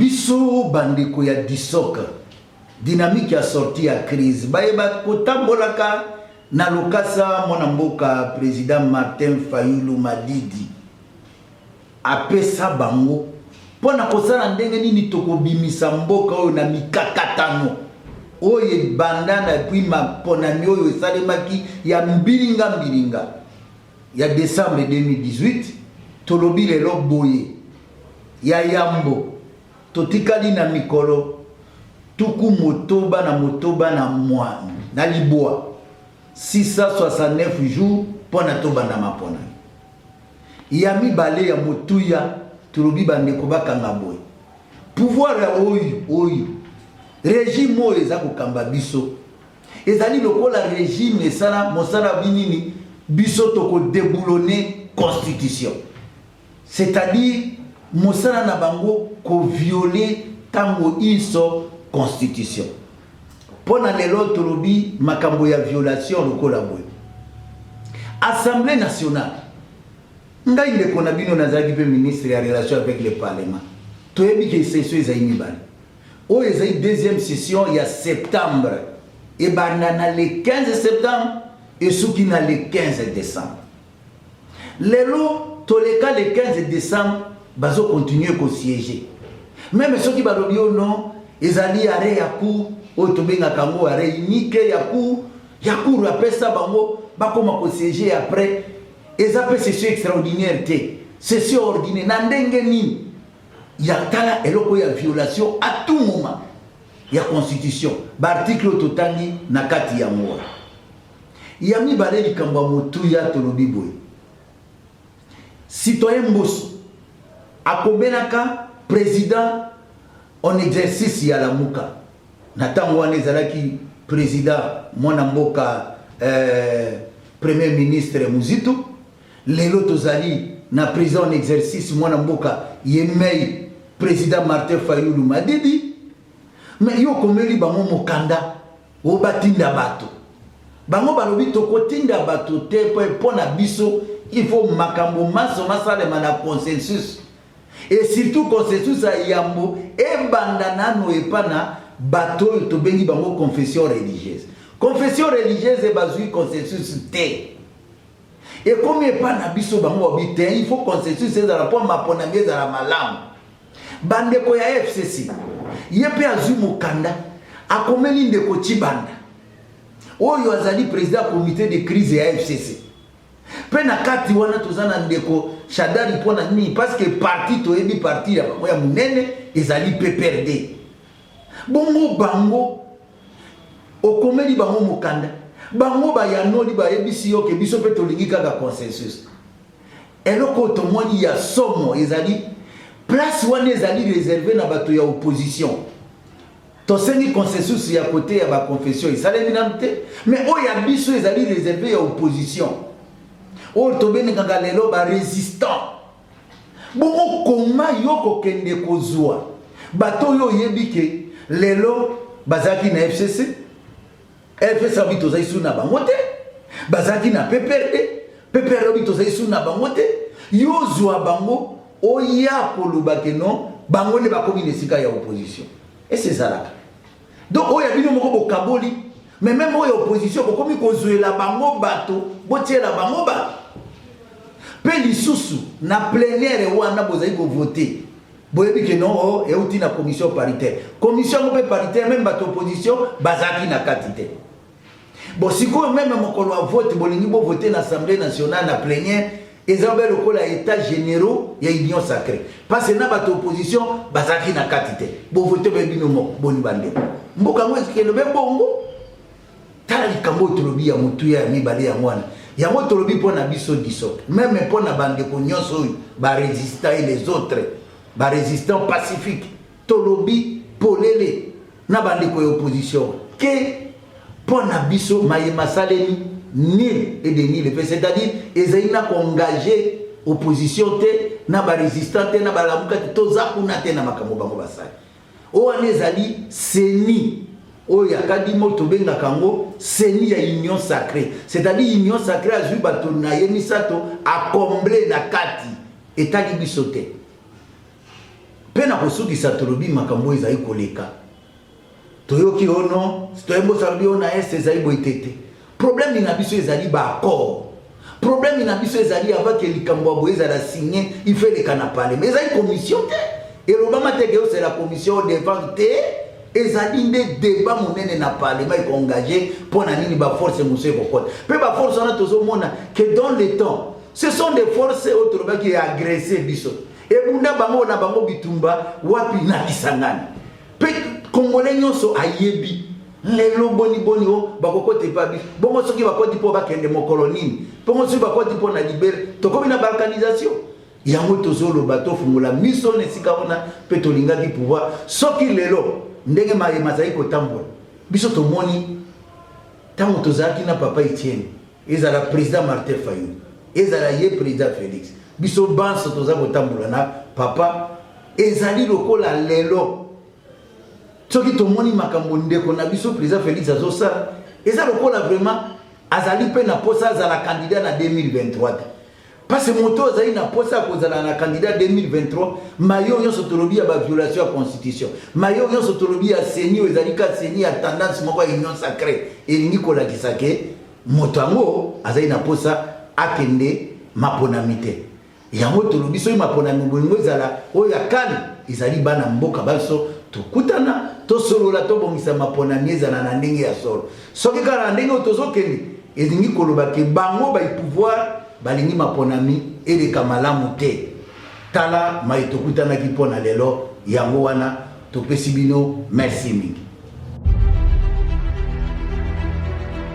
biso bandeko ya disoka dynamique ya sortie ya crise bayeba kotambolaka na lokasa mwana mboka président Martin Fayulu Madidi apesa bango pona kosala ndenge nini tokobimisa mboka oyo na mikakatano oyo bandana puis maponami oyo esalemaki ya mbilinga ya décembre 2018 tolobi lelo boye ya yambo totikali na mikolo tuku motoba na mwa na libwa 669 jours pona tobanda mapona ya mibale ya motuya tolobi bandeko bakanga boye pouvoir ya oyo régime oyo eza kokamba biso ezali lokola régime esala mosala binini biso tokodeboulonner constitution, c'est-à-dire mosala na bango ko violer tango iso constitution. Pona lelo tolobi makambo ya violation lokola boye. Assemblée nationale. Ngai ndeko na bino nazaki pe ministre ya relation avec le parlement. Toyebi ke session ezai mibale. O ezai deuxième session il y a septembre. Et banana le 15 septembre et souki na le 15 décembre. Lelo toleka le 15 décembre bazo continuer ko siéger. Même ceux qui balobi o non ezali arrêt ya cour o tobenga kango arrêt unique ya cour ya pesa bango bakoma ko siéger après ezape session extraordinaire te session ordinaire na ndenge ni ya tala eloko ya violation à tout moment ya constitution ba article totangi na kati ya moa ya mibale likambo motuya tolobi boye citoyen mboso akobenaka président en exercice ya la muka natango wana ezalaki président mwana mboka premier ministre Muzitu lelo tozali na président en exercice mwana mboka Yemei président Martin Fayulu Madidi mais yo komeli bango mokanda o batinda bato bango balobi tokotinda bato te po na biso il faut makambo maso masale mana consensus et surtout consensus a yambo e bandana no epana bato to bengi bango confession religieuse e bazui consensus te et comme epana biso bango obite il faut consensus c'est la pour mapona mieza la malamu bandeko ya FCC yepe azu mokanda akomeli ndeko Chibanda oyo azali président comité de crise ya FCC pena kati wana tozana ndeko Shadari pona ni parce que parti to ebi parti ya munene ezali PPRD bongo bango okomeli bango mokanda bango ba yanoli ba ebisi yo ke biso pe tolingi kaka consensus eloko tomoni ya somo ezali place wana ezali réservé na bato ya opposition tosengi consensus ya côté ya ba confession ezali minante mais o ya biso ezali réservé ya opposition o tobeni kanga lelo ba résistant bongo koma yoko kende kozwa bato yo yebike lelo bazaki na FCC bito zaisu na bangote bazaki na PPRD bito zaisu na bangote yozwa bango oya kolubake non bango ne bakomi nesika ya opposition et c'est ça là donc oya bino moko bokaboli mais même oya opposition bokomi kozwela bango bato botiela bango bato pe lisusu na plénière wana bozali ko voter boyebi ke non euti na commission paritaire même bato opposition bazaki na katite bon siko même mokolo wa vote bolingi bo voter na assemblée nationale na plénière ezambe lokola état généraux ya union sacrée parce que na bato opposition bazaki na katite bo voter be bino mo boni bande mboka ngo ezikelo be bongo tala likambo tolobi ya mutu ya mibale ya mwana ya moto lobi pona biso diso même pona bande ko nyonso ba résistants et les autres ba résistants pacifiques tolobi polele na bande ko opposition que pona biso mayema saleni nil et de nil c'est-à-dire ezaina ko engager opposition te na ba résistant te na ba lamuka te tozakuna te na makambo bango basali o anezali seni oya kadimo tobenga kango seni ya union sacrée c'est-à-dire union sacrée azui bato na yemisato a combler na kati etali bisote pena kosukisa tolobi makambo ezali koleka toyoki ono toyembo sabi ona est ezali boitete problème na biso ezali ba accord problème na biso ezali avec likambo boye ezala signé il fait le kana parler mais ezali commission te et l'obama te que c'est la commission de défense ezali nde débat monene na parlement est engagé pour na nini ba force monsieur kokota pe ba force on a toujours mona que dans le temps ce sont des forces autres qui agressé biso et bunda bango na bango bitumba wapi na kisangani pe congolais nyonso ayebi lelo boni o bakokote pa bi bongo soki bakoti po bakende mokolonini bongo soki bakoti po na libere tokomi na balkanisation yango tozolo bato fungula miso nesika ona pe tolingaki pouvoir soki lelo ndenge mazali kotambola biso tomoni tango tozalaki na papa Etienne ezala président Martin Fayulu ezala ye président Félix biso banso toza kotambola na papa ezali lokola lelo soki tomoni makambo ndeko na biso président Félix azosala eza lokola vraiment azali pe na posa azala candidat na 2023 parce que moto azali na posa kozala na candidat 2023 mayo nyonso tolobi ya ba violation ya constitution mayo nyonso tolobi ya seni ezali ka seni ya tendance moko ya union sacrée elingi kolakisa ke moto yango azali na posa akende maponami te yango tolobi soki maponami bolingo ezala oyo akani ezali bana mboka baso tokutana tosolola tobongisa maponami ezala na ndenge ya solo soki kala na ndenge tozokende elingi koloba ke bango ba pouvoir balingi maponami eleka malamu te tala mai tokutanaki mpona lelo yango wana topesi bino merci mingi.